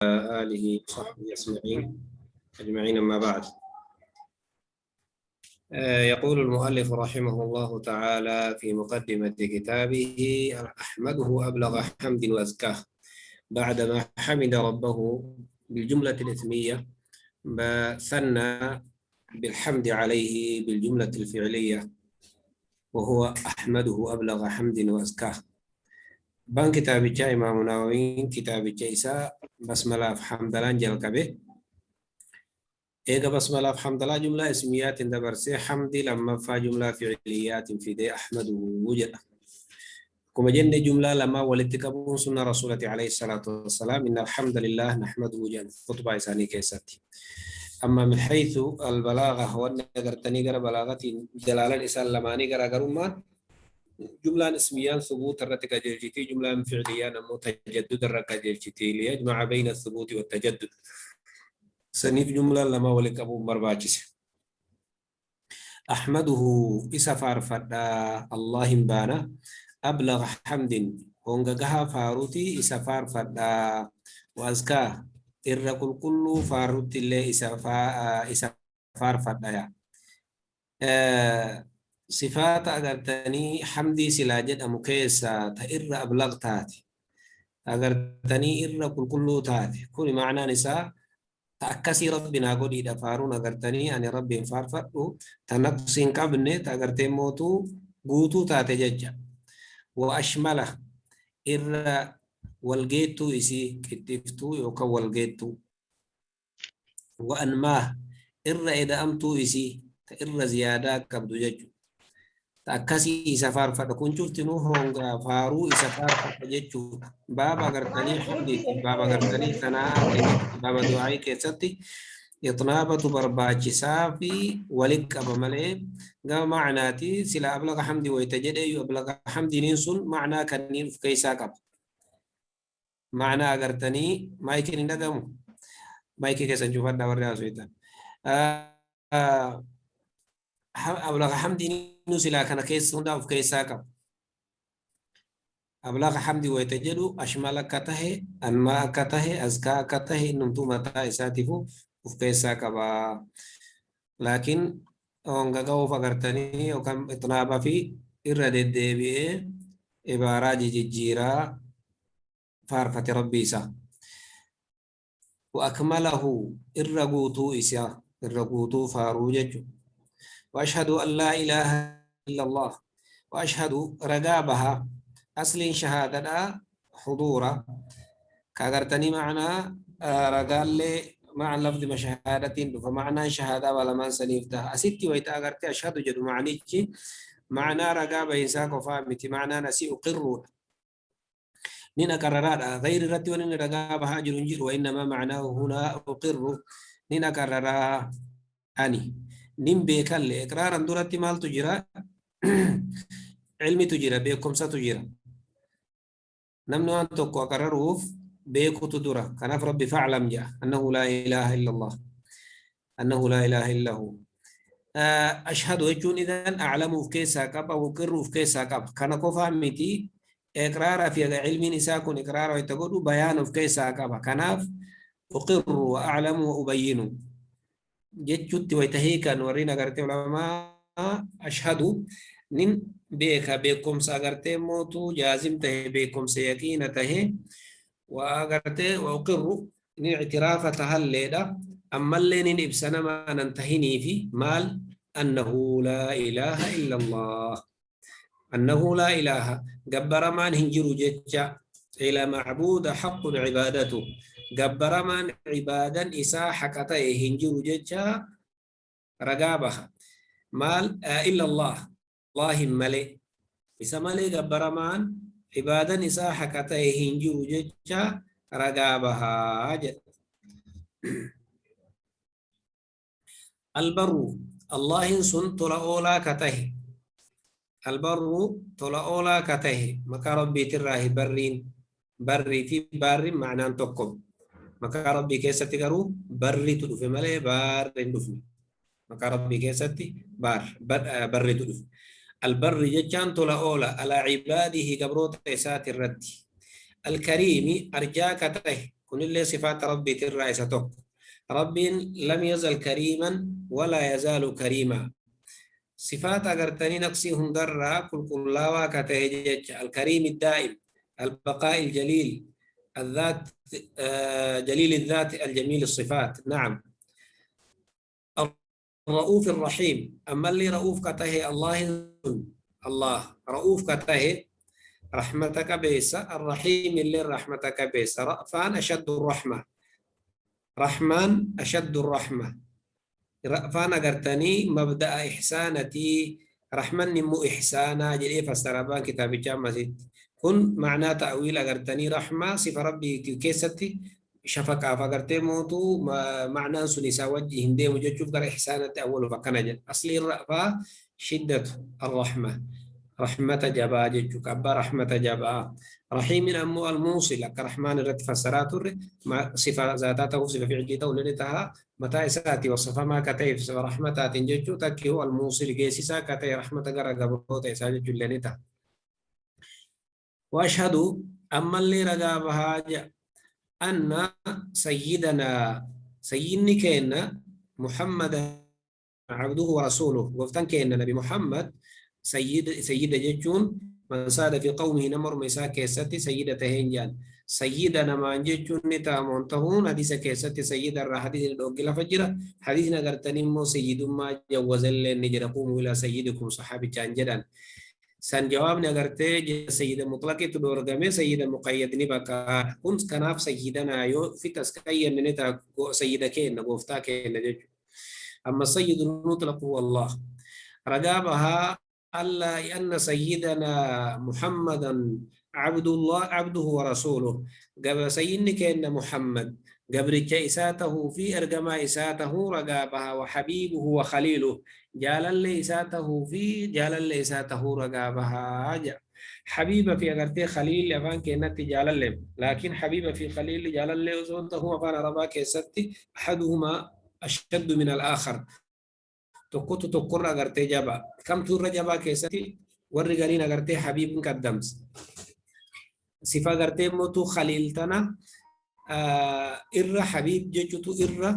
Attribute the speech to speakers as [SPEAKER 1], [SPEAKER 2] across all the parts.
[SPEAKER 1] آله وصحبه أجمعين أما بعد. يقول المؤلف رحمه الله تعالى في مقدمة كتابه: أحمده أبلغ حمد وأزكاه بعدما حمد ربه بالجملة الإثمية، ثنى بالحمد عليه بالجملة الفعلية، وهو أحمده أبلغ حمد وأزكاه. بان كتاب جاء إمام نووي كتاب جيسا بسملة حمد لله كبه إيجا بسملة الحمد لله جملة اسميات دبرسي حمد لما فا جملة فعليات في دي أحمد وجد كما جن جملة لما ولتكبون سنة رسولة عليه الصلاة والسلام إن الحمد لله نحمده جل خطبة إساني كيساتي. أما من حيث البلاغة والنقر تنقر بلاغة جلال الإسان لماني قرأ جملة اسمية ثبوت الرتك جلجتي، جملة فعلية نمو تجدد الرتك جلجتي ليجمع بين الثبوت والتجدد. سنيف جملة لما ولك أبو مرباجس أحمده إسفار فدا الله بانا أبلغ حمد هونغا فاروتي إسفار فدا وأزكى إرقل كل فاروتي اللي إسفار فدا صفات أغرتني حمدي سلاجد أمكيسا تإر أبلغ تاتي أغرتني إر كل تاتي كل معنى نساء تأكسي ربنا قولي دفارون أغرتني أني ربي فارفأو تنقصين قبني تأغرتين موتو قوتو تاتججا وأشمله إر والجيتو إسي كتفتو يوكا والجيتو وأنماه إر إذا أمتو إسي إر زيادة كبدو ججو تأكسي سفار فكون شفتنو هونغا فارو سفار فججو بابا غرتني حمدي بابا غرتني ثناء بابا دعائي كيستي إطنابة برباجي سافي ولك أبا ملئ قام معناتي سلا أبلغ حمدي ويتجد أيو أبلغ حمدي ننسون معنى كنين في كيسا قب معنى غرتني مايكي ندقمو مايكي كيسا نشوفات دور راسويتا أبلغ حمدي نسلا كان كيس هندا في كيسا قب أبلغ حمدي ويتجد أشمال كته أنما كته أزكى كته نمتو متى إساتفو في كيسا قبا لكن أونغاغو فقرتني وكم إطنابا في إرد الدبي إبارة جيجيرا فارفة ربي سا وأكمله إرغوتو إسيا إرغوتو فاروجج وأشهد أن لا إله إلا الله وأشهد رقابها أصل شهادة حضورا كاغرتني معنا رقال لي مع لفظ مشهادة فمعنى شهادة ولا من سنيفتها أستي ويتا أغرتي أشهد جدو معنيتي معنى رقابة إنساك وفامتي معنى نسي أقر نين أكررات غير رتي ونين رقابة هاجر جير وإنما معناه هنا أقر نين أكررا أني نين بيكال إقرارا دورتي مال تجرى علمي تجرى بيكم ستجرى نمنو أن تقوى أكرروف بيكو تدرى كان ربي فاعلم جاء أنه لا إله إلا الله أنه لا إله إلا هو أشهد وجون إذن أعلم في كيسا كب أو أقر في كيسا كب كان كفهمتي إقرار في علم نساكن إقرار ويتقول بيان في كيسا كب كان أقر وأعلم وأبين جتشت ويتهيك نورينا قرتي علماء أشهد نين بيك بيكم سأقرتي موتو جازم تهي بيكم سيكين تهي وأقرتي وأقر نين اعتراف تهليدا أما اللي نين إبسنا ما ننتهيني في مال أنه لا إله إلا الله أنه لا إله قبر من هنجر جتشا إلى معبود حق عبادته قبر من عبادا إساء حكته هنجر جتشا رقابها مال إلا الله الله ملئ إسا ملئ قبر من عبادا إساء حكته هنجر جتشا رقابها البر الله سن طلعولا كته البر طلعولا كته مكا ربي تراه برين بري في بار معنى تقم مكا ربي كيستي قرو بري تدف ملي بار دفن مكا ربي كيستي بري تدف البر ججان طلعولا على عباده قبروت إسات الرد الكريم أرجاك كته كن اللي صفات ربي الرئيسة. رب لم يزل كريما ولا يزال كريما. صفات أغرتني نقصي هندرة كل لا وكتهجج الكريم الدائم، البقاء الجليل، الذات جليل الذات الجميل الصفات. نعم. الرؤوف الرحيم. أما اللي رؤوف كته الله، الله رؤوف كته رحمتك بيس، الرحيم اللي رحمتك بيس. رأفان أشد الرحمة، رحمن أشد الرحمة. رأفان أغرتني مبدأ إحسانتي، رحمن نمو إحسانا جري فسربان كتاب جامعة. كن معنى تأويل أغرتني رحمة صفة ربي كيستي شفقة فقرتي موتو معنى سنسا وجه هندي مججوف قر إحسانة أول فكنجل أصلي الرأفة شدة الرحمة. رحمة جبا ججوك أبا رحمة جبا. رحيم أمو الموصل كرحمن رد فسرات ما صفة ذاته صفة فعليته ولدتها متى إساتي وصفة ما كتيف صفة رحمة تنججو تكي هو الموصل جيسيسا كتي رحمة غرا قبروت إساجة جلنتها. وأشهد أما اللي رقابها أن سيدنا سيدني كينا محمد عبده ورسوله. وفتن كينا نبي محمد سيد ججون من ساد في قومه نمر ميسا كيستي سيدة هنجان. سيدنا ما ججون نتا منتهون حديث كيستي سيد الرا حديث الأوكلا فجرة حديثنا قرتني مو سيد ما جوز اللي نجر قوموا إلى سيدكم صحابي جانجدان. سان جوابنا قرتي سيد مطلق تدور قمي سيد مقيد نبكا كنت كناف سيدنا يو في تسكيا نتا سيدة كينا قوفتا كينا ججو. أما السيد المطلق هو الله. رقابها ألا أن سيدنا محمدا عبد الله عبده ورسوله. قبل سيدنا كأن محمد قبل إساته في أرقما إساته رقابها وحبيبه وخليله. جال اللي إساته في جال اللي إساته رقابها حبيبة في أغرتي خليل أفان كأنت جال اللي، لكن حبيبة في خليل جال اللي أزونته أفان رباك إساتي أحدهما أشد من الآخر. tokkotu tokkorra agartee jabaa kamtu irra jabaa keessatti warri gariin agartee habiibin qaddamsa. Sifa agartee mootu khaliiltana irra habiib jechuutu irra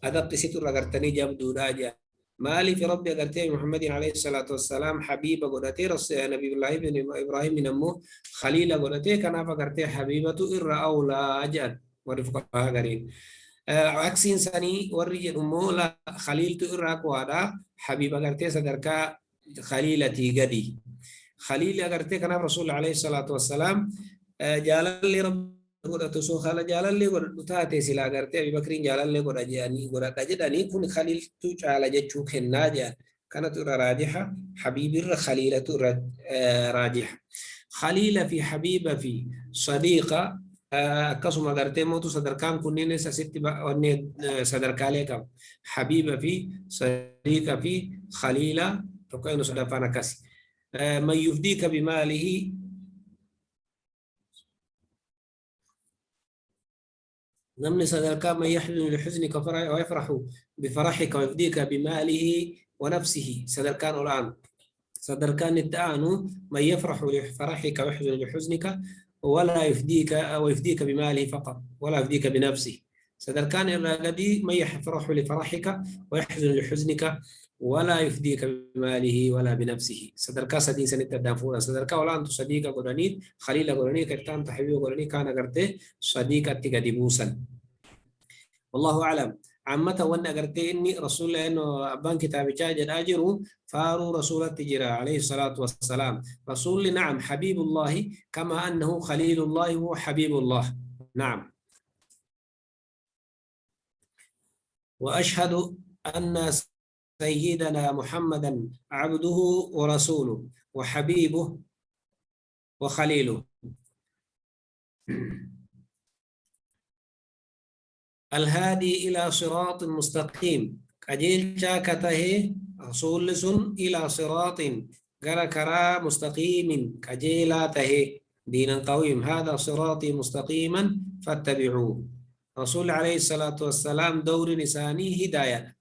[SPEAKER 1] adaqqisitu irra agartanii jabduudha jedha. Maaliif rabbi agartee Muhammadin alayhi salaatu wassalaam habiiba godhatee nabiyullaahi Ibraahimin ammoo khaliila godhatee kanaaf agartee habiibatu irra awlaa jedhan warri fuqahaa gariin. عكسين سني وري المولا خليل تقرأ قوادا حبيب أغرتي صدركا خليلتي قدي خليل أغرتي كان رسول عليه الصلاة والسلام جال لي رب قد تسو خال جال لي قد تاتي سلا أغرتي أبي بكرين جال لي قد أجاني قد أجدني كن خليل تجعل جتشوك الناجا كانت راجحة حبيب خليلة راجحة. خليلة في حبيبة في صديقة akkasuma agartee mootu sadarkaan kunneen asitti wanni sadarkaalee qaba. Habiiba fi sadiiqa fi khaliila tokko inni sadaffaan akkasi. Man yufdiika bimaalihi namni sadarkaa man yaxzunu lixuزnika ويفرح بفرحك ويفديك بماله ونفسه sadarkaan ol aanu. sadarkaan itti aanu man yafraxu lifaraxika ويحزن لحزنك ولا يفديك ويفديك بماله فقط ولا يفديك بنفسه. سدركان الرغدي من يفرح لفرحك ويحزن لحزنك ولا يفديك بماله ولا بنفسه. سدركا سدين سنت دافورا سدركا ولا انت صديقه قرانيت خليل قرانيت كان تحبيب قرانيت كان غرتي صديقه تقدبوسا. والله اعلم. عامة وانا قرتي اني رسول الله انه ابان كتاب جاجد اجروا فاروا رسول التجرى عليه الصلاة والسلام. رسول نعم حبيب الله كما انه خليل الله هو حبيب الله. نعم. واشهد ان سيدنا محمدا عبده ورسوله وحبيبه وخليله. الهادي إلى صراط مستقيم أجيل شاكته رسول إلى صراط كرا مستقيم كجيلاته دينا قويم هذا صراطي مستقيما فاتبعوه. رسول عليه الصلاة والسلام دور نساني هداية.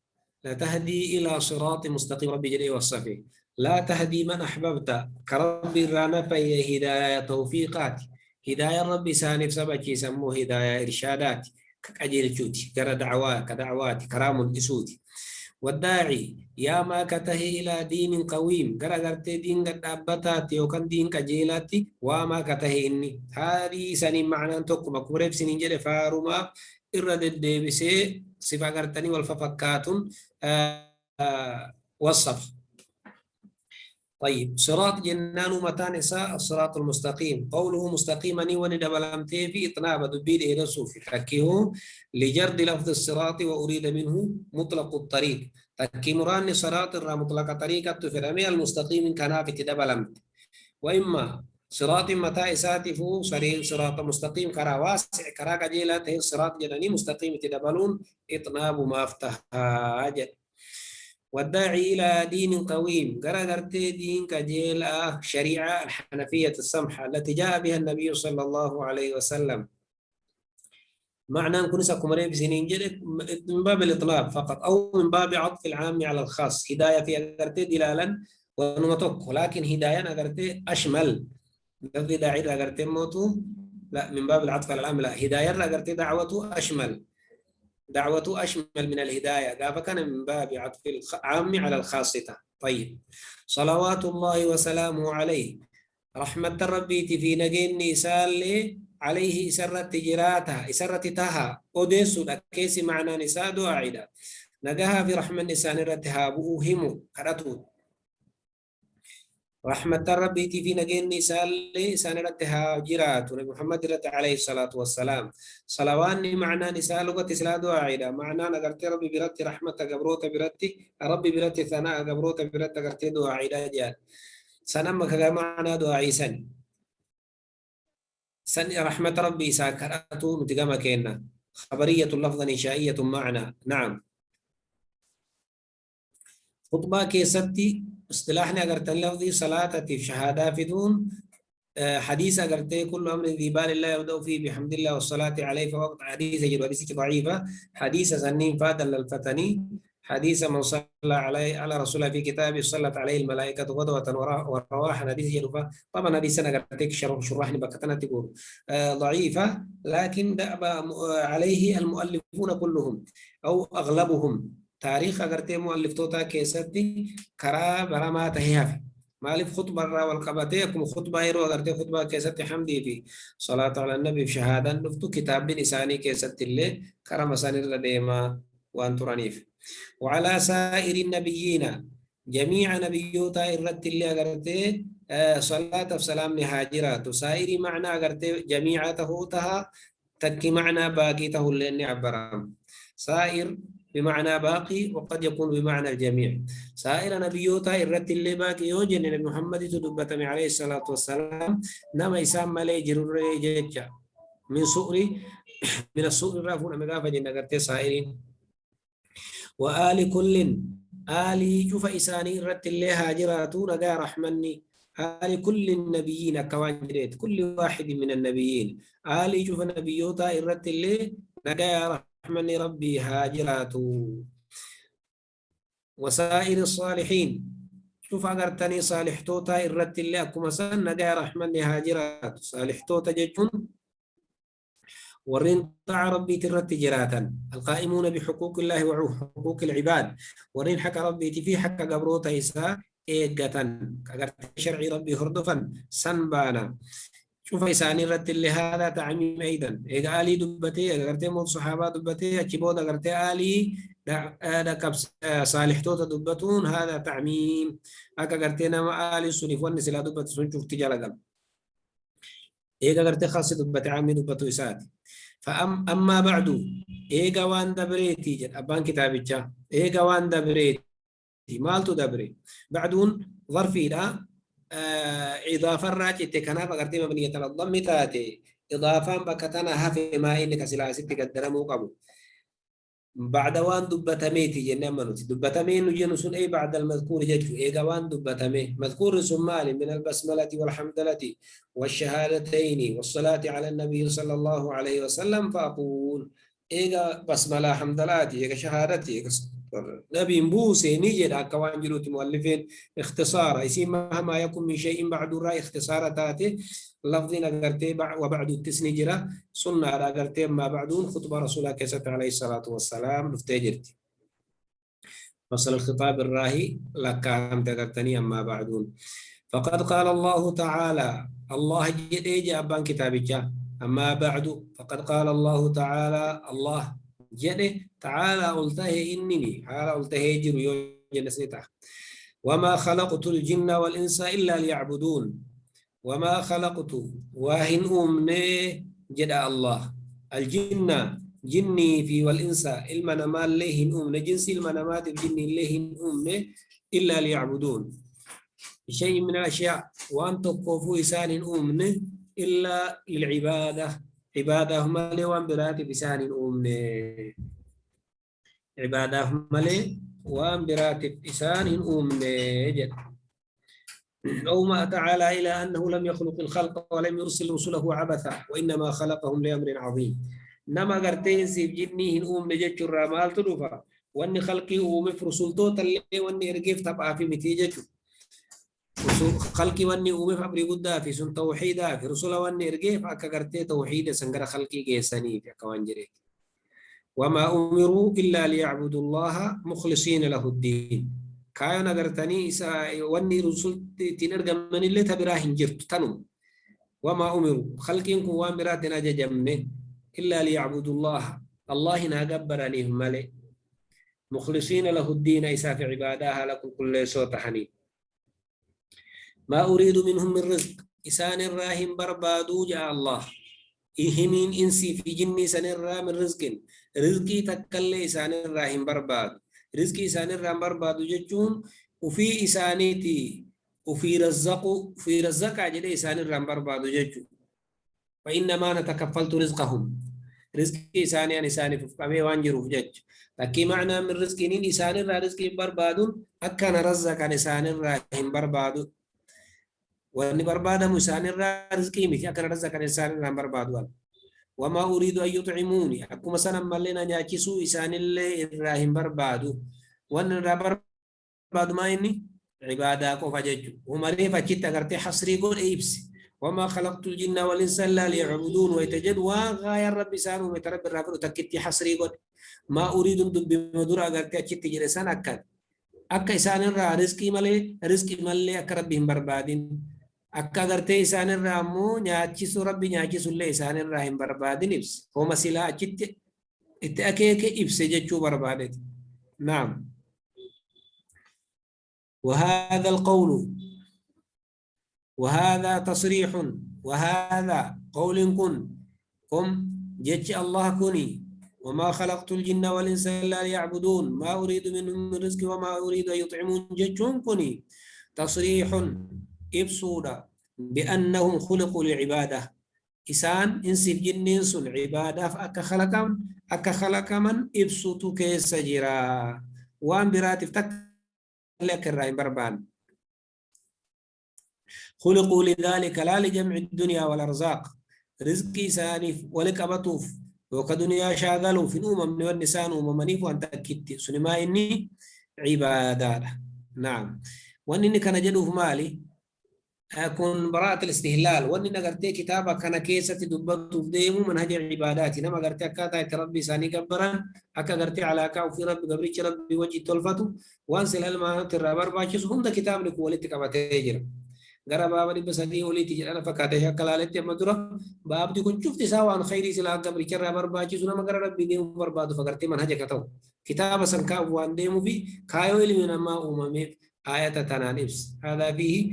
[SPEAKER 1] لا تهدي إلى صراط مستقيم ربي جل وصفه. لا تهدي من أحببت كرب الرانا في هداية توفيقات هداية ربي سانف سبكي سموه هداية إرشادات كأجيل جوتي كرا دعوات كدعوات كرام الإسودي والداعي يا ما كته إلى دين قويم كرا غرتي دين قد أبتات يوكن دين كجيلاتي وما كته إني هذه سني معنى توك مكورب سنين جل فاروما إرد الدبسي صفا غرتني والففكات وصف. طيب صراط جنان متى نساء الصراط المستقيم قوله مستقيما وندبلمتي في إطناب دبيد إلى صوفي تكيه لجرد لفظ الصراط وأريد منه مطلق الطريق تكي مران صراط الرا مطلق طريقة تفرمي المستقيم كان في تدبلمت وإما صراط متى إساتفو صريح صراط مستقيم كرا واسع كرا كجيلات هي الصراط جناني مستقيم تدبلون إطناب ما افتحا والداعي إلى دين قويم قرأت دين كجيل شريعة الحنفية السمحة التي جاء بها النبي صلى الله عليه وسلم معنى أن كنسا كمرين بسنين جلد من باب الإطلاق فقط أو من باب عطف العام على الخاص هداية في أقرت دلالا ونمتك ولكن هداية أقرت أشمل الذي داعي أقرت موتو لا من باب العطف على العام لا هداية أقرت دعوته أشمل دعوته أشمل من الهداية قال فكان من باب عطف العام على الخاصة. طيب صلوات الله وسلامه عليه رحمة ربي في نجين نسال عليه سرت جراتها سرت تها أوديسو كيس معنى نساء دعاء نجاها في رحمة نسان رتها بوهم كرتو رحمة ربي في نجين نسال سنرتها جرات نبي محمد رت عليه الصلاة والسلام صلواني معنى نساء لغة سلا دعاء معنى نقرت ربي برت رحمة قبروت برت ربي برت ثناء قبروت برت قرت دعاء جال سنما كمعنى دعاء سن رحمة ربي ساكرته متقامة كينا خبرية لفظا إنشائية معنى نعم خطبة كيستي اصطلاحنا أقرت اللفظي صلاة في شهادة في دون حديث أقرت كل أمر ذي بال الله يبدأ فيه بحمد الله والصلاة عليه فوقت حديث يجد حديث ضعيفة حديث سنين فادا للفتني حديث من صلى على رسول الله في كتابه صلت عليه الملائكة غدوة ورواحا حديث يدفع طبعا حديث أنا قرأتك شرحني بكتنا تقول ضعيفة لكن دأب عليه المؤلفون كلهم أو أغلبهم تاريخ أغرتي مؤلف توتا كيستي كرا برما تهيافي مالف خطبة والقبتيكم خطبة يرو أغرتي خطبة كيستي حمدي في صلاة على النبي في شهادة نفتو كتاب بنساني كيستي اللي كرا مساني رديما وانترانيف وعلى سائر النبيين جميع نبيوتا الرد اللي أغرتي صلاة وسلام نهاجرات سائر معنى أغرتي جميعته تها تكي معنى باقيته اللي إني عبرام سائر بمعنى باقي وقد يكون بمعنى الجميع سائر نبيوتا الرد اللي باقي يوجن نبي محمد تدبتم عليه الصلاة والسلام نما إسام ملي جرور جيجا من سؤري من السؤر رافون مغافة جنة سائرين وآل كل آل شوف إساني رت اللي هاجراتون نجا رحمني آل كل النبيين كوانجريت كل واحد من النبيين آل شوف نبيوتا رت اللي نجا رحمني ربي هاجراتو وسائر الصالحين شوف أقرتني صالح توتا رت اللي أكما سن نجا رحمني هاجرات صالح توتا ججون ورين طاع ربي ترت جراتا القائمون بحقوق الله وحقوق العباد ورين حق ربي تفي حق قبروتا إساء إيقة كقرت شرعي ربي هردفا سنبانا شوف إساني رت اللي هذا تعميم أيضا إيقا آلي دبتي قرت موت صحابة دبتي أكبودا قرت آلي دا كبس صالح توتا دبتون هذا تعميم أكا قرتنا ما آلي السنف والنسلا دبت سنشوف تجالة قلب إيقا قرت خاصة دبت عامي دبتو إساتي أما بعد إيجا وان دبريتي جد أبان كتابتشا إيجا وان دبريتي مالتو دبري بعدون ظرفي لا إضافة راجع تكنا فقرتي مبنية على الضم تاتي إضافة بكتنا هفي ما إنك سلاسل تقدر مو قبو بعد وان دبتميتي جنة منوتي دبتمين نجنسون أي بعد المذكور جدك إيجا وان دبتمي مذكور سمالي من البسملة والحمدلة والشهادتين والصلاة على النبي صلى الله عليه وسلم فأقول إيجا بسملة حمدلاتي إيجا شهادتي إيجا نبي بوسي نجد كوان جلوت مؤلفين اختصارا يسمى مهما يكون من شيء بعد الرأي اختصارا تاتي لفظين أقرتي وبعد التسنجرة سنة على أقرتي ما بعدون خطبة رسول الله كسات عليه الصلاة والسلام نفتجرتي فصل الخطاب الراهي لك أم تقرتني أما بعدون فقد قال الله تعالى الله جديد أبان كتابك أما بعد فقد قال الله تعالى الله جده تعالى قلته إنني تعالى قلته يجر جلسنته وما خلقت الجن والإنس إلا ليعبدون وما خلقت واهن أمني جدا الله الجن جني في والإنس المنمال لهن أمني جنس المنمات الجن لهن أمني إلا ليعبدون شيء من الأشياء وأن تقفوا إسان أمني إلا للعبادة عبادة مالي وان برات بسان أمني عبادة مالي وان برات بسان أمني جد أو ما تعالى إلى أنه لم يخلق الخلق ولم يرسل رسله عبثا وإنما خلقهم لأمر عظيم نما قرتين سيف جنيه أمني جد الرمال تلوفا وأن خلقي أمي في رسولتو تلي وأن إرقيف تبع في متيجته خلقي واني أمي فبري قدا في سن توحيدا في رسول واني إرقيف أكا قرتي توحيدا سنقر خلقي جيساني في أكوان جريك وما أمروا إلا ليعبدوا الله مخلصين له الدين كايو نقرتني واني رسول تنرقم من اللي تبراهن جرت تنم وما أمروا خلقين كوان براتنا جمني إلا ليعبدوا الله الله ناقبرني هم ملي مخلصين له الدين إسا في عبادها لكم كل صوت حنين ما أريد منهم من رزق إسان الراهم بربادو جاء الله إهمين إنسي في جني سن الرا من رزق رزقي تكل إسان الراهم برباد رزقي إسان الراهم بربادو ججون وفي إسانيتي وفي رزق عجل إسان الراهم بربادو ججون فإنما نتكفلت رزقهم رزقي إساني عن إساني ففقامي وانجروا في جج لكي معنى من رزقين إسان الرا رزقي بربادون أكان رزق عن إسان الراهم بربادو وأن بربادة مسان الرزقي مثل أكن رزق الإنسان الرام بربادوان وما أريد أن يطعموني أكو مثلا ملنا ناكسو إسان اللي الراهم بربادو وأن بربادو ما إني عبادة كوفاججو ومري فجت أغرتي حصري قول إيبس وما خلقت الجن والإنس إلا ليعبدون ويتجد وغاية رب سانو مترب الرافر تكتي حصري قول ما أريد أن بمدور أغرتي أجت جلسان أكا إسان الرا رزقي ملي أكا ربهم بربادين akka gartee isaan irraa ammoo nyaachisu rabbi nyaachisu illee isaan irraa hin barbaadin ibse homa silaa achitti itti akeeke ibse jechuu barbaadeeti naam وهذا القول وهذا تصريح وهذا قول كن جج الله كني وما خلقت الجن والإنس إلا ليعبدون ما أريد منهم من رزق وما أريد أن يطعمون ججهم كني تصريح إبسودا بأنهم خلقوا للعبادة إسان إنسف جنين سن عبادة أكا خلقا من إبسوتو كيس جرا وان براتف تك لك الرأي بربان خلقوا لذلك لا لجمع الدنيا والأرزاق رزقي سانف ولك أبطوف وكدنيا شاغلوا في الأمم والنسان ومنيف وأن تأكدت سنما إني عبادة نعم وأنني كان جدوف مالي أكون براءة الاستهلال وأني نقرتي كتابة كان كيسة دبته في ديمو منهج العبادات نما قرتي أكاتا ربي ساني قبران أكا قرتي على أكاو في ربي قبريش ربي وجه تلفتو وانسل المعنى الرابر باشيس هم دا كتاب لكو وليتك أبتاجر قرى بابا دي بسادي وليتي جرانا فكاتا شاكا لالتي مدرة باب دي كنت شفت ساوى عن خيري سلا قبريش الرابر باشيس نما قرى ربي ديمو بربادو فقرتي منهج كتاو كتابة سنكاو وان ديمو في كايو إلي من أما أمامي آية تنانيبس هذا فيه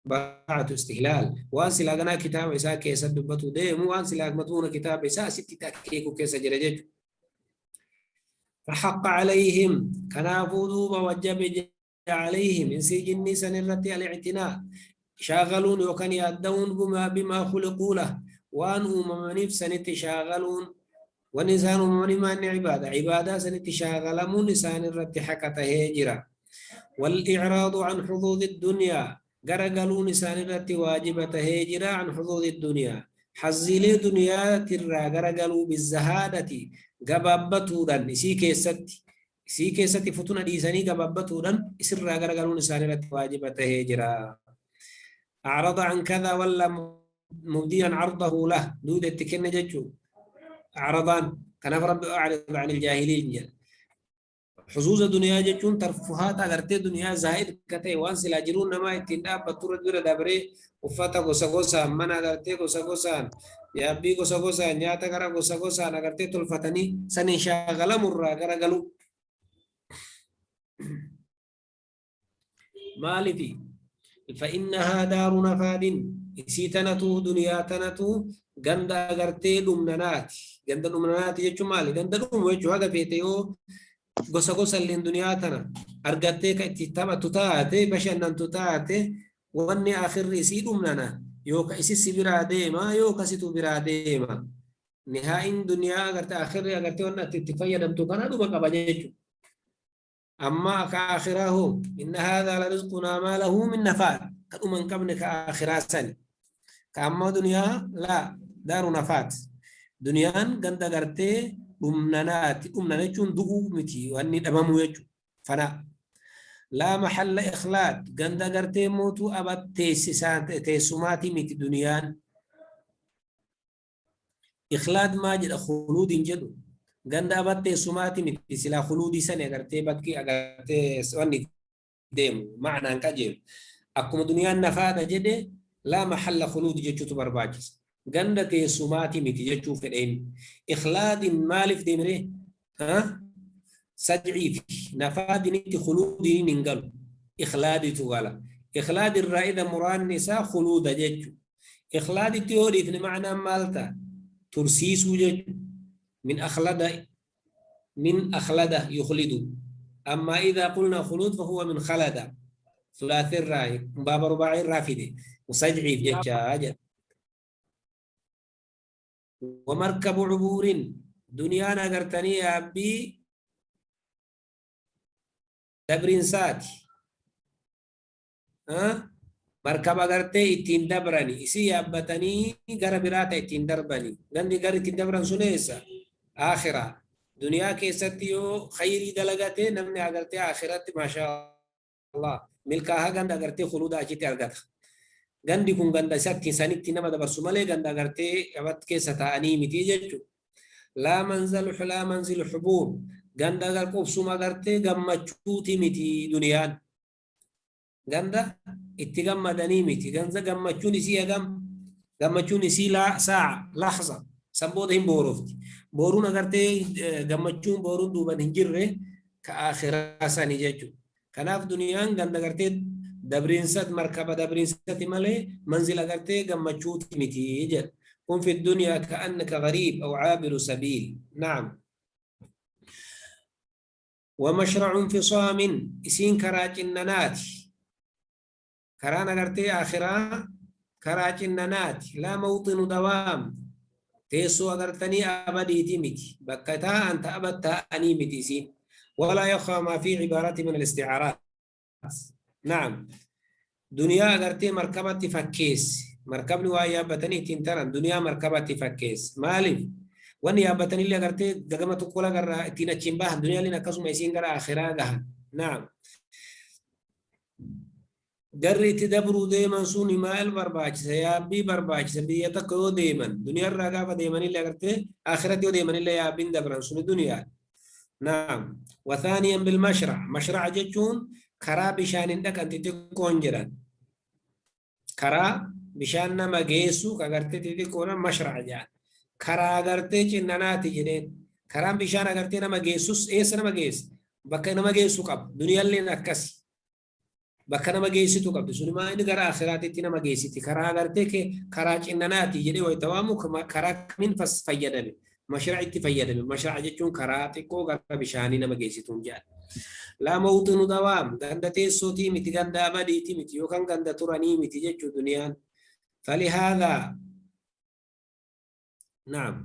[SPEAKER 1] بعد استهلال وانسل أغنى كتاب إساء كيسا دبتو ديمو وانسل أغمتون كتاب إساء ستي تاكيكو كيسا جرجج فحق عليهم كنافو دوبا وجب عليهم إنسي جني سنرتي الاعتناء شاغلون وكان يأدون بما خلقوا له وأن أممني سنت شاغلون ونسان أممني ما عبادة سنت شاغلمون نسان الرتي حكته هجرة والإعراض عن حظوظ الدنيا غرغلون نسان الرتي واجبة هجرة عن حظوظ الدنيا حزيلي دنيا ترى غرغلوا بالزهادة غبابتو دان نسي كيست سي كيستي فتونا دي سني قبضتودن اسر راغر قالون سانرت واجبة هجرة أعرض عن كذا ولا مبديا عرضه له دود التكن ججو أعرضان كان رب أعرض عن الجاهلين جل حظوظ الدنيا جتون ترفهات أغرتي دنيا زائد كتي وانس لاجرون نما اتندا بطورة بير دبري وفاتا غوسا غوسا من أغرتي غوسا غوسا يا بي غوسا غوسا نياتا غرا غوسا غوسا أغرتي تلفتني سنين شاغلا مرة غرا غلو مالتي فإنها دار نفاد سيتنتو دنيا تنتو غندا أغرتي دمنانات غندا دمنانات يجو مالي غندا دم ويجو هذا فيتيو gosa gosa illeen duniyaa tana argattee ka itti taphatu taate bashannantu taate wanni akhirri isii dhumnana yooka isi si biraa deema yooka situ biraa deema nihaa'in duniyaa agarte akhirri agarte wanna itti fayyadamtu kana dhuma qaba jechuudha amma ka akhirahu inna hadha la rizquna ma lahu min nafaat ka dhuman qabne ka akhiraa sani ka amma duniyaa la daaru nafaat duniyaan ganda gartee أمنانات أمناناتون دقوق متي وأني دمامو يجو فنا لا محل إخلاد غندا غرتي موتو أبد تيسوماتي متي دنيان إخلاد ماجد خلود جدو غندا أبد تيسوماتي متي سلا خلودي سنة غرتي بكي أغرتي وأني ديم معنى كجيل أكم دنيان نفادة جدي لا محل خلود جدو تبرباجس غندا تيسوماتي متي جدو فدين إخلاد مالف دمره ها سجعي في نفاد نتي خلود ننقل إخلاد توالا إخلاد الرائدة مران نساء خلود جج إخلاد التيوري في معنى مالتا ترسيس جج من أخلد يخلد أما إذا قلنا خلود فهو من خلد ثلاثي الرائد باب رباعي الرافدة وسجعي في جج ومركب عبور دنيانا قرتني يا أبي دبرين ساتي مركب قرتي اتين دبرني إسي أبتني قربراتا اتين دربني غندي قر اتين دبرن سنيسا آخرة دنيا كيستيو خيري دلغتي نمني قرتي آخرت ما شاء الله ملكاها غند قرتي خلودا أجيتي أرغتها gandi kun ganda isatti sanitti nama dabarsu malee ganda agartee abat keessa ta'anii miti jechuudha. Laa manzilu xubuur ganda agar qubsuma agartee gammachuuti miti duniyaan. Ganda itti gammadanii miti. Ganda gammachuun isii hagam gammachuun isii saa'a lahza sanbooda hin boorofti. Booruun agartee gammachuun booruun duuban hin jirre ka akhiraa sani jechuudha. Kanaaf duniyaan ganda agartee دبرينسات مركبة دبرينسات مالي منزل أغرتي قمتشوت متيجر كن في الدنيا كأنك غريب أو عابر سبيل نعم ومشرع انفصام اسين كراج الننات كران أغرتي آخرا كراج الننات لا موطن دوام تيسو أغرتني أبدي تيمتي بكتا أنت أبدتا أنيمتي سين ولا يخفى ما في عبارة من الاستعارات نعم دنيا أغرتي مركبة تفكيس مركبني ويا بتني تنترن دنيا مركبة تفكيس مالي واني يا بتني اللي أغرتي دقمة تقول أغر تينا تشمباه دنيا لنا كسم يسين غرا آخرة جها نعم قري تدبروا دائما سوني ما البرباج سيابي برباج سبي يتكو دائما دنيا الرقابة دائما اللي أغرتي آخرتي دائما اللي يا بين دبران سوني دنيا نعم وثانيا بالمشرع مشرع جتون كرا بشان عندك أنت تكون جران كرا بشان نما جيسو كأغرتي تكون مشرع جان كرا أغرتي جنانا تجرين كرا بشان أغرتي نما جيسوس إيس نما جيس بكا نما جيسو كاب دنيا اللي نكسي بكا نما جيسي تو كاب سوني ما إن كرا آخرات تي نما جيسي تي كرا أغرتي كي كرا جنانا تجرين ويتوامو كرا من فس فيدبي مشرع تفيدبي مشرع جتون كرا تكو كرا بشاني نما جيسي تونجان لا موطن دوام غندا تيسوتي متي غندا بديتي متي يوكان غندا تراني متي جچو دنيا فلهذا نعم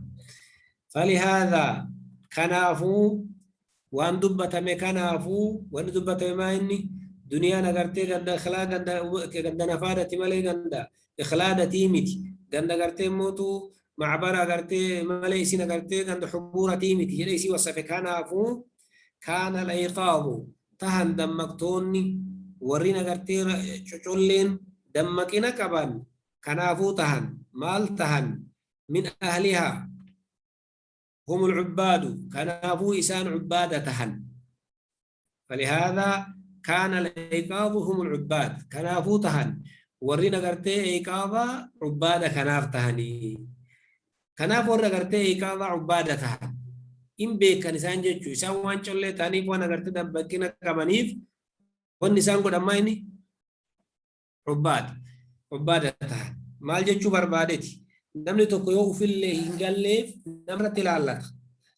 [SPEAKER 1] فلهذا كنافو وان دبت مكنافو وان دبت ما اني دنيا نغرتي غندا اخلاق غندا نفادتي ملي غندا اخلادتي متي غندا غرتي موتو معبر غرتي ملي سين غرتي غندا حبورتي متي جيسي وصف كنافو كان الإيقاظ تهن دمكتوني ورينا قرتير شلين دمكنا كبان كنافو تهن مال تهن من أهلها هم العباد كنافو إسان عبادة تهن فلهذا كان الإيقاظ هم العباد كنافو تهن ورينا قرتي إيقاظا عبادة كناف تهني كناف ورنا قرتي إيقاظا عبادة تهن إن بيك نسان جيتشو إسان وان شلي تانيف وانا قرتي دمكنا كبانيف والنسان قد أميني عبادة تهن مال جيتشو بربادتي نمني توكو يو في اللي هنجلف نمرة تلالك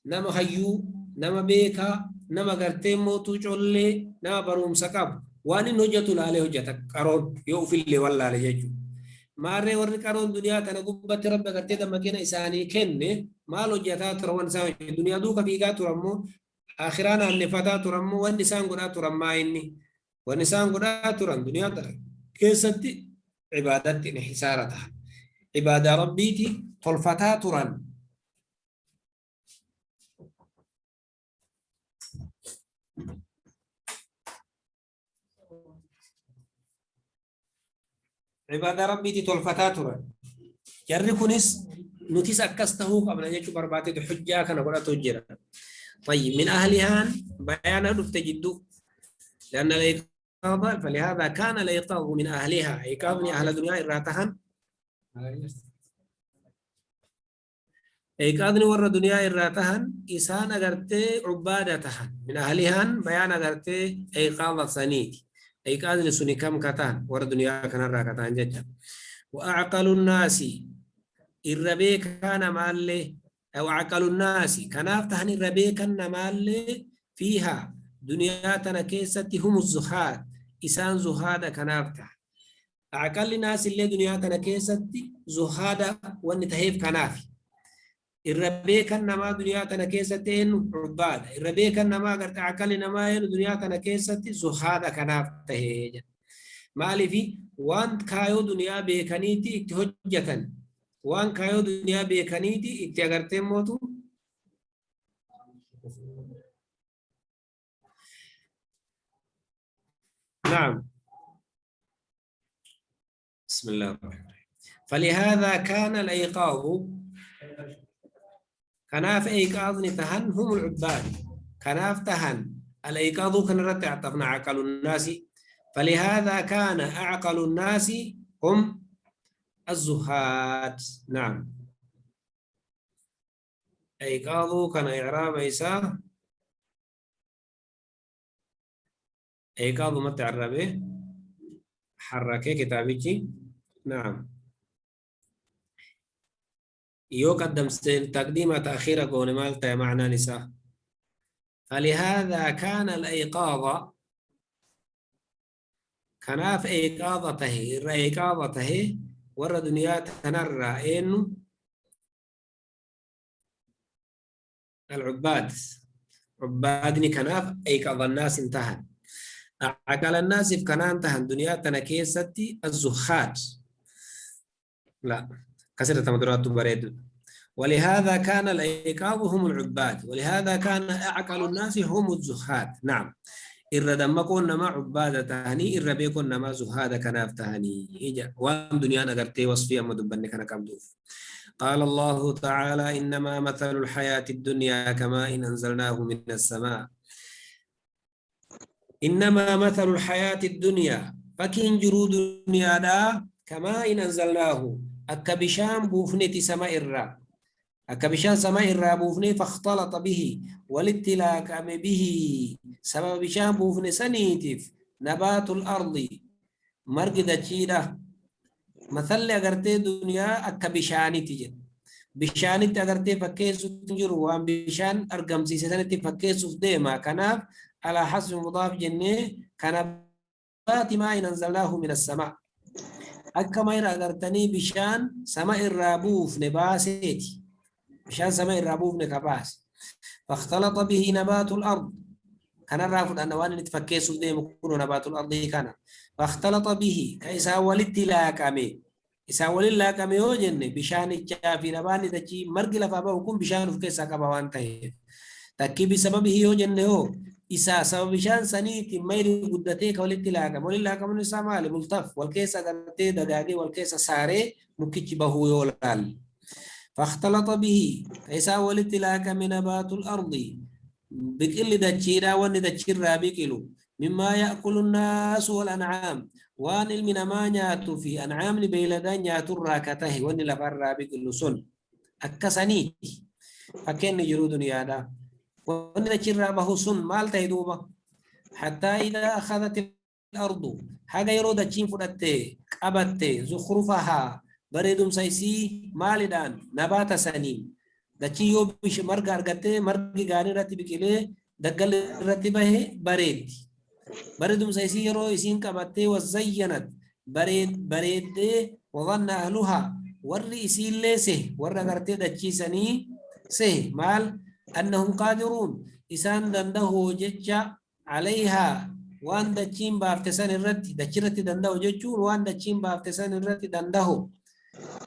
[SPEAKER 1] نما هيو نما بيكا نما غرتي موتو جولي نما بروم سكاب واني نوجتو لالي هجتك قرون يو في اللي والله لجيجو ماري ورن قرون دنيا تنا قبت رب غرتي دمكينا إساني كني مالو جتا تروان ساوي دنيا دوكا فيقا ترمو آخرانا النفتا ترمو والنسان قدا ترمى إني والنسان قدا ترم دنيا ترى كيستي عبادتي نحسارتها عبادة ربيتي طلفتا ترن عبادة ربيتي طلفتا ترن جري كنس نتيس أكسته قبل أن يجب برباتي حجة كان ولا تجرى طيب من أهلها بيانا نفتجدو لأن الإيقاظ فلهذا كان الإيقاظ من أهلها إيقاظ من أهل الدنيا إراتهن إيقاظني ورا دنيا إراتهن إسان أغرتي عبادتهن من أهلهن بيان أغرتي إيقاظ سنيت إيقاظني سني كم كتان ورا دنيا كان راكتان جدا وأعقل الناس الربيك كان مالي أو عقل الناس كان أفتهن الربيك كان مالي فيها دنيا تنكيست هم الزهاد إسان زهاد كان أفتح أعقل الناس اللي دنيا تنكيست زهاد ونتهيف كنافي الربيك النما دنيا تنكيستين عباد الربيك النما قرت عقل نما دنيا تنكيست زهاد كناف تهيج مالي في وان كايو دنيا بيكنيتي اتهجة وان كايو دنيا بيكنيتي اتغرتين موتو نعم بسم الله الرحمن الرحيم فلهذا كان الإيقاظ كناف إيقاظ نتهن هم العباد كناف تهن الإيقاظ كان رتعطفنا عقل الناس فلهذا كان أعقل الناس هم الزهاد نعم إيقاظ كان إعراب إيسا إيقاظ متعربه حركه كتابيتي نعم يو قدم تقديم تأخير قول مالتا معنى نساء فلهذا كان الإيقاظ كناف إيقاظته إيقاظته ور دنيا تنرى إنه العباد عبادني كناف إيقاظ الناس انتهى عقل الناس في كنان انتهى دنيا تنكيستي الزخات لا كسرت مدرات بريد ولهذا كان الإيقاظ هم العباد ولهذا كان أعقل الناس هم الزهاد نعم إردمكون نما عبادة تهني إربيكون نما زهاد كناف تهني إجا وان دنيا نغرتي وصفيا مدبن كان كمدوف قال الله تعالى إنما مثل الحياة الدنيا كما إن أنزلناه من السماء إنما مثل الحياة الدنيا فكين جرود دنيا دا كما إن أنزلناه أكبشان بوفنتي سماء الرّ أكبشان سماء الرّ بوفني فاختلط به والاتلاك به سبب بشان بوفني سنيتف نبات الأرض مرقدة تشيدة مثل أغرتي دنيا أكبشاني تجد بشاني أغرتي فكيسو تنجر وان بشان أرقم سيسانتي فكيسو ديما كناف على حسب مضاف جنة كنبات ما إن أنزلناه من السماء أكما يرى أغرتني بشان سماء الرابوف نباسيتي بشان سماء الرابوف نكباس فاختلط به نبات الأرض كان الرافض أن وان نتفكيسو ديما يكون نبات الأرض كان فاختلط به كيسا ولتلاك أمي إسا وللاك أمي وجنة بشان الجافي نباني تجي مرق لفابه وكون بشان فكيسا كبوان تهيف تكي بسببه يوجنه إسا سبب شان سنيت ميري قدتي كولت لاكم ولله من سامال ملتف والكيس أغرتي دقاقي والكيس ساري مكتش بهو يولال فاختلط به إسا ولت لاكم نبات الأرض بكل دجيرا وان دجيرا بكلو مما يأكل الناس والأنعام وان المنا ما نياتو في أنعام لبيلدان نياتو راكته وان لفر بكلو سن أكسنيت فكين جرو دنيا دا وان دجيرا بهو سن مال تيدوبا حتى إذا أخذت الأرض حاجة يرو دجين فرأتي قبتي زخرفها بريدم سيسي مالدان نبات سنين دچی یو بش مرگ ارگتے مرگ گانی رتی بکلے دگل رتی بہ برید بردم سيسي يرو يسين كبتي وزينت بريد دي وظن أهلها ورّي يسين ليسه ورّا قرتي دچي سني سه مال أنهم قادرون إسان دنده ججا عليها وان دچين بافتسان الرد دچرتي دنده ججون وان دچين بافتسان الرد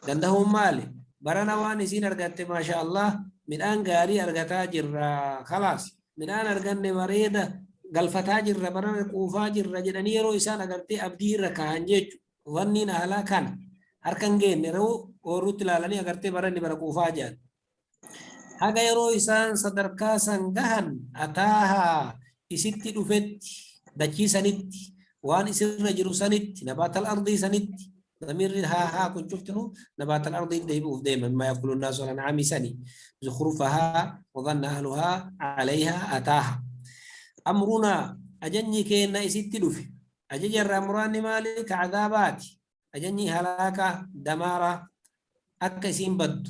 [SPEAKER 1] دنده مالي برنا وان يسين أرغت ما شاء الله من آن غاري أرغتا جرّا خلاص من آن أرغن مريدة قلفتا جرّا برنا قوفا جرّا جدني يرو إسان أرغتي أبدي ركان جيج ظنين أهلا كان أركن جين نرو وروت لالني أرغتي برنا برا قوفا جان حاجة يرو إسان صدركا سنغهن أتاها إسيتي دفت دجي سنت وان إسر جرو سنت نبات الأرض سنت ضمير ها كنت شفتنه نبات الأرض يذهبوا دائما ما يأكل الناس والأنعام سني زخرفها وظن أهلها عليها أتاها أمرنا أجني كينا يسيت دفي أجني الرمران مالك عذابات أجني هلاكا دمارة أكسين بد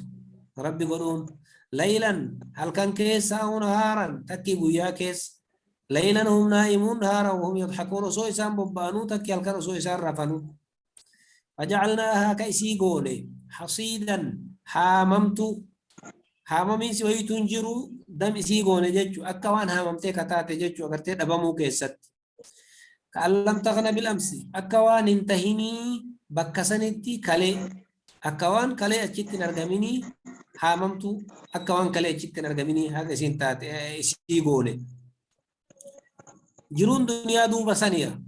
[SPEAKER 1] ربي قلون ليلا هل كان كيس أو نهارا تكيبوا يا كيس ليلا هم نائمون نهارا وهم يضحكون سويسان ببانو تكي هل كانوا سويسان رفنو فجعلناها كيسيغوني حصيدا حاممين سوي تنجرو دم سيغوني ججو أكوان حاممتي كتاتي ججو أغرتي دبمو كيست كأن لم تغنى بالأمس أكوان انتهيني بكسنتي كالي أكوان كالي أجت نرغميني حاممتو أكوان كالي أجت نرغميني هذا سنتات سيغوني جرون دنيا دوبا ثانية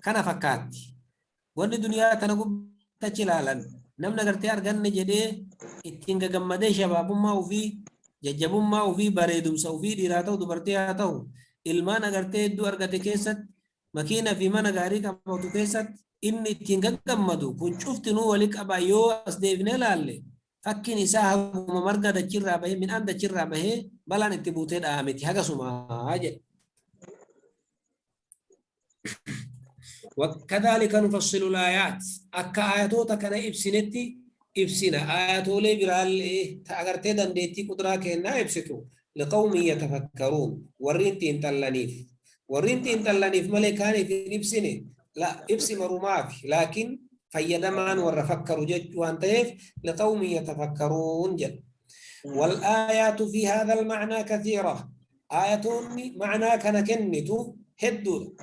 [SPEAKER 1] كان فكاتي وان الدنيا تنقب تجلالا نمنا قرتي أرغن جدي اتنغ غمدي شباب ما وفي ججب ما وفي بريدم سوفي ديراتو دبرتياتو ilmaan agartee hedduu argate keessatti makiina fi mana gaarii qabatu keessatti inni ittiin gammadu kun cuftinuu wali qaba yoo as deebinee laalle fakkiin isaa haguma marga dachirraa bahee midhaan dachirraa bahee balaan itti buutee dhahameti hagasumaa jedhe. وكذلك نفصل الآيات أكا آياتوتا كان إبسنتي إبسنا آياتو لي برال تأغرتي دنديتي قدراك هنا إبسكو لقوم يتفكرون ورينتي انتلانيف ملكاني في إبسني لا إبسي مرماف لكن فيدمان ورفكروا جد وانتيف لقوم يتفكرون جد والآيات في هذا المعنى كثيرة آياتون معنى كان كنتو هدو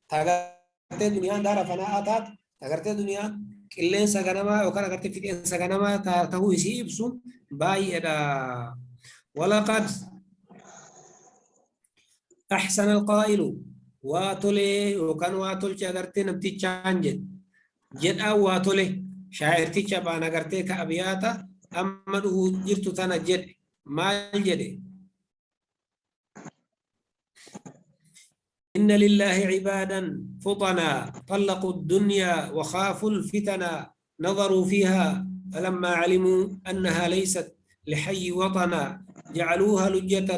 [SPEAKER 1] تغرتي دنيا دار فناءات تغرتي دنيا كلين سغنما وكان غرتي فيدين سغنما تهو يسي إبسو باي ادا ولقد أحسن القائل واتولي وكان واتول شاغرتي نبتي تشانجد جد أو واتولي شاعرتي شبانا غرتي كأبياتا أمده جرتو تانا جد مال جد إن لله عبادا فطنا طلقوا الدنيا وخافوا الفتنا نظروا فيها فلما علموا أنها ليست لحي وطنا جعلوها لجة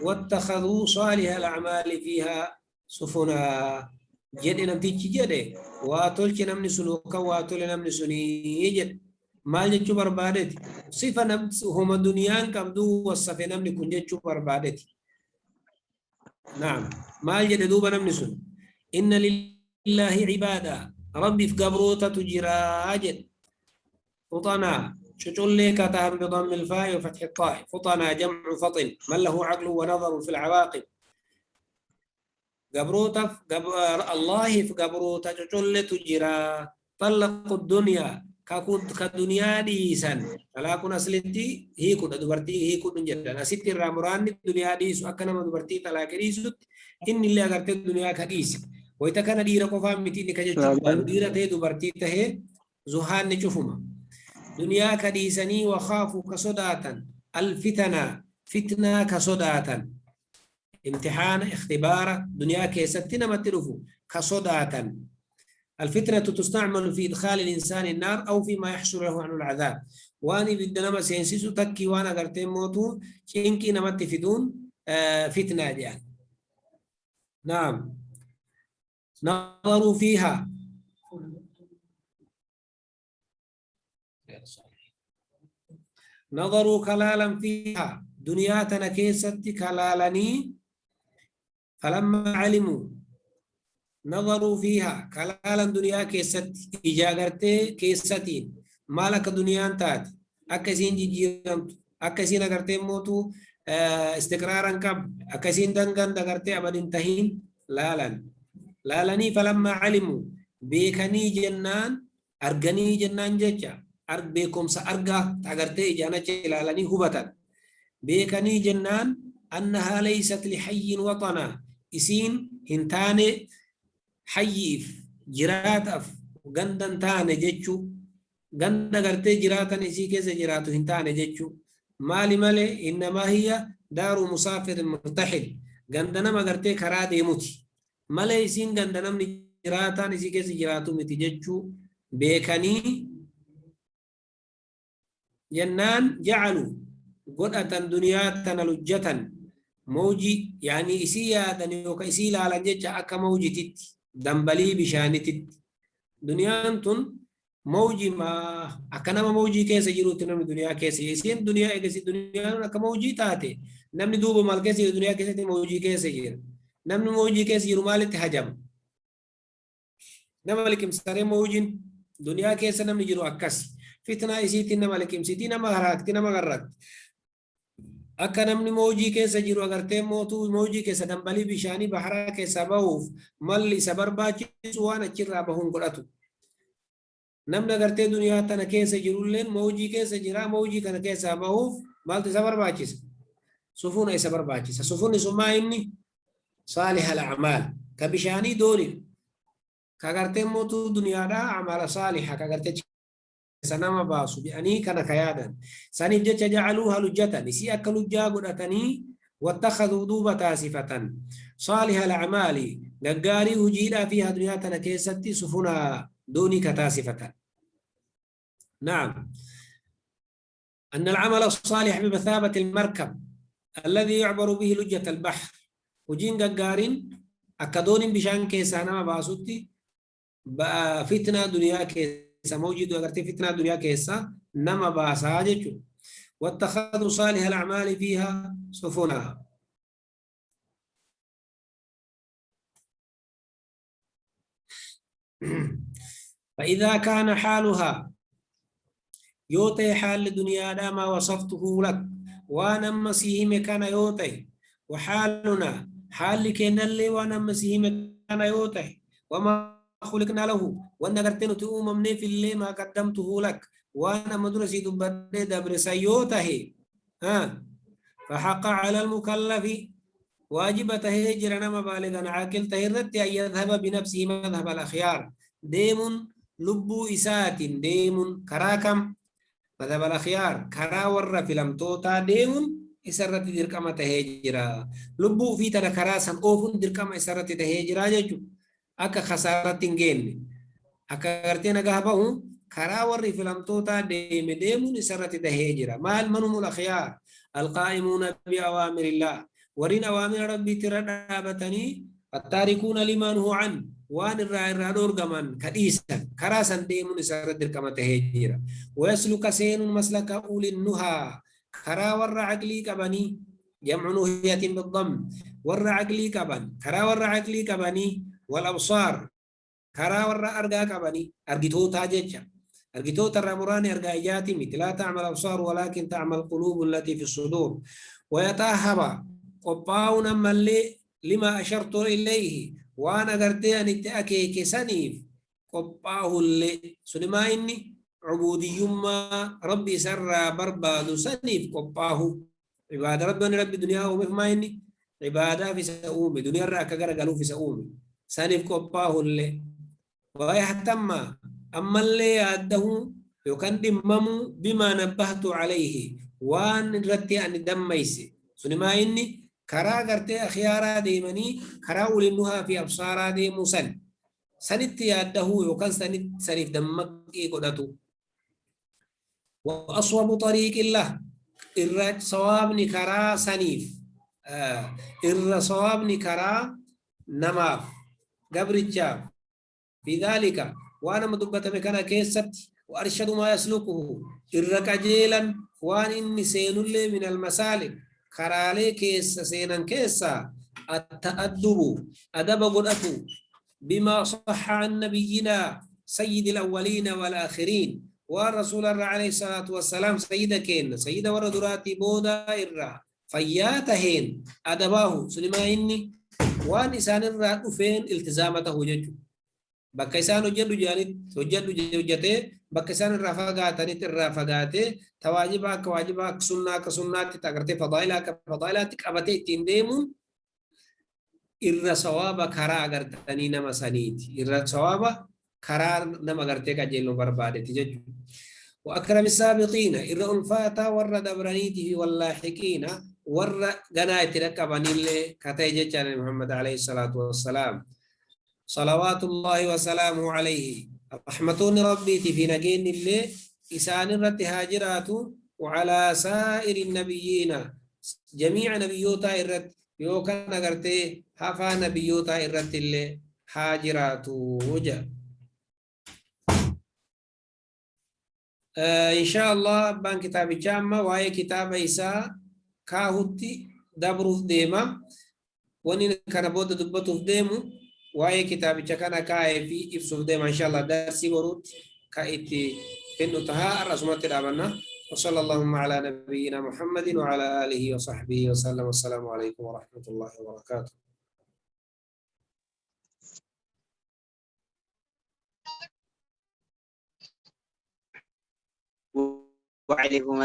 [SPEAKER 1] واتخذوا صالح الأعمال فيها سفنا جد نمتيجي جد واتولك نمني سنوكا واتول نمني سني جد مال جد بربادت صفة نمس هم الدنيا كمدو والصفة نمني كن جد بربادت نعم مال جد دوبا نمني سن إن لله عبادا ربي في قبروتا تجرى جد فطنا شجولي كتاب بضم الفاء وفتح الطاء فطنا جمع فطن من له عقل ونظر في العواقب قبروتا الله في قبروتا شجولي تجرى طلقوا الدنيا كدنيا ديسان فلا كون أصلتي هي كون دبرتي هي كون جدا نسيت الرامران دنيا ديس وأكنا ما دبرتي طلاق ديسوت إن اللي أقرت الدنيا كديس ويتكنا ديرا كفام متين كجتشوف ديرا تهي دبرتي تهي زهان نشوفما دنيا كديسني وخافوا كصداتا الفتنة فتنة كصداتا امتحان اختبار دنيا كيستنا ما تلفو كصداتا الفتنة تستعمل في إدخال الإنسان النار أو فيما يحصل له عن العذاب واني بدنا ما سينسيسو تكي وانا قرتين موتو شينكي نمت فدون فتنة يعني نعم نظروا فيها نظروا كلالا فيها دنياتنا كيست كلالني فلما علموا نظروا فيها كلالا دنيا كيست إجاغرتي كيستين مالك دنيا انتات أكسين جيجيرمت أكسين أغرتي موتو استقرارا كب أكسين دنغن دغرتي أبد انتهين لالني فلما علموا بيكني جنان أرغني جنان جيجا أرغ بيكم سأرغا تغرتي إجانا لالني هبتا بيكني جنان أنها ليست لحي وطنا إسين هنتاني حيف جرات أف غندن تاني جيتشو غند غرتي جراتا إسي كيس جراتو هنتاني جيتشو مالي إنما هي دار مسافر مرتحل غندنا ما غرتي كرا ديموتي مالي إسين غندنا من جراتا إسي كيس جراتو متي جيتشو بيكني جنان جعلوا قدأة دنيا تنلجة موجي يعني إسي يادني وكا إسي لالا جيتشا أكا موجي تتي دنبلي بشانتت دنيا تن موجي ما أكنما موجي كيس جيرو تنم دنيا كيس يسين دنيا إيجاسي دنيا أكا موجي تاتي نمني دوبو مال كيس دنيا كيس موجي كيس جير نمني موجي كيس جيرو مالت هجم نما لكم ساري موجين دنيا كيس نمني جيرو أكاسي فتنة إسيتي نما لكم سيتي نما غراك نما غرات akka namni moojii keessa jiru agartee mootuu moojii keessa dambalii bishaanii baharaa keessa bahuuf malli isa barbaachisu waan achirraa bahuun godhatu. Namni agartee duniyaa tana keessa jirulleen moojii keessa jira moojii kana keessa bahuuf maaltu isa barbaachisa? Sufuuna isa barbaachisa. Sufuunni sun maa inni? Saalih al-a'maal. Ka bishaanii dooni. Ka agartee mootuu duniyaadhaa amala saaliha ka agartee سنما باسو بأني كان كيادا سني جت جعلوها لجة نسي أكلوا جاغدتني واتخذوا دوبة صفة صالح الأعمال نجاري وجيلا فيها دنيا تنكيستي سفنا دوني كتاسفة نعم أن العمل الصالح بمثابة المركب الذي يعبر به لجة البحر وجين جارين أكدون بشان كيسانا باسوتي فتنة دنيا كيس موجود أغرتي فتنة دنيا كيسا نما باساجج واتخذوا صالح الأعمال فيها سفنا فإذا كان حالها يوتي حال الدنيا ما وصفته لك وانا مسيح مكان يوتي وحالنا حال كنا اللي وانا مسيح مكان يوتي وما خلقنا له وانا قرتين تؤمم في اللي ما قدمته لك وانا مدرسي دبرد دبر سيوته فحق على المكلف واجبته هجرنا مبالغا عاقل تهرت أن يذهب بنفسه مذهب الأخيار ديم لبو إسات ديم كراكم مذهب الأخيار كرا ور في لمتوتا ديم إسرت دركما تهجرا لبو في تنكراسا أوفن دركما إسرت تهجرا ججو akka khasaaratti hin geenne akka gartee nagaa bahu karaa warri filamtoota deeme deemuun isarratti tahee jira maal manumul akhyaar alqaa'imuuna bi awaamirillah warrin awaamira rabbiitti irra dhaabatanii attaarikuuna liman hu an waan irraa dhoorgaman kadhiisan karaa san deemuun isarratti dirqama tahee jira wayasluka seenuun maslaka ulin nuhaa karaa warra aqlii qabanii jam'u nuhiyatin biddam warra aqlii qaban karaa warra aqlii qabanii والأبصار كرا ورا أرجع كبني أرجتو تاجتشا أرجتو ترى مراني أرجع إجاتي مثل لا تعمل أبصار ولكن تعمل قلوب التي في الصدور ويتاهب قباونا ملي لما أشرت إليه وأنا قرتي أن تأكي كسنيف قباه اللي سلما إني عبودي ما ربي سر برباد سنيف قباه عبادة ربنا ربي دنيا ومفما إني عبادة في سؤومي دنيا رأك قالوا في سؤومي سنيف قباه اللي ويهتم أما اللي أده يكن دممو بما نبهت عليه وان رتي أن دميسي سنما إني كرا غرتي أخيارا ديمني كرا ولنها في أبصارا ديمو سنت ياده يكن سنف دمك قدتو وأصوب طريق الله إر صواب نكرا سنيف إر صواب نكرا نماف قبر الجاب في ذلك وأنا مدبت مكان كيست وأرشد ما يسلكه إر كجيلا وأن إني سين من المسالك كرالي كيس سينا كيسا التأدب أدب قدأتو بما صح عن نبينا سيد الأولين والآخرين والرسول عليه الصلاة والسلام سيدكين سيد وردراتي بودا إرّا فياتهين أدباه سلما إني وان إسان الرّا فين التزامته ججو bakka isaan hojjedhu jaanitti hojjedhu hojjetee bakka isaan irraa fagaatanitti irraa fagaatee tawaajibaa akka sunnaatti agartee fadaa'ilaatti qabatee ittiin deemuun irra sawaaba karaa agartanii nama saniiti irra sawaaba karaa nama agartee qajeeluu barbaadetti jechuudha. وأكرم السابقين إر أنفاتا ور دبرانيته واللاحقين ور جنايت ركبني اللي كتيجة محمد عليه الصلاة والسلام صلوات الله وسلامه عليه رحمتون ربي في نجين اللي إسان الرت هاجرات وعلى سائر النبيين جميع نبيوتا الرت يوكا نغرتي هفا نبيوتا الرت اللي هاجرات وجه إن شاء الله بان كتاب جامع وهي كتاب إيسا كاهوتي دبرو ديما ونين كان بود دبتو ديمو وهي كتاب كان كاي في إفسو ديما إن شاء الله درسي ورود كايتي إنه تها الرسمات الأمانة وصلى اللهم على نبينا محمد وعلى آله وصحبه وسلم والسلام عليكم ورحمة الله وبركاته.
[SPEAKER 2] وعليكم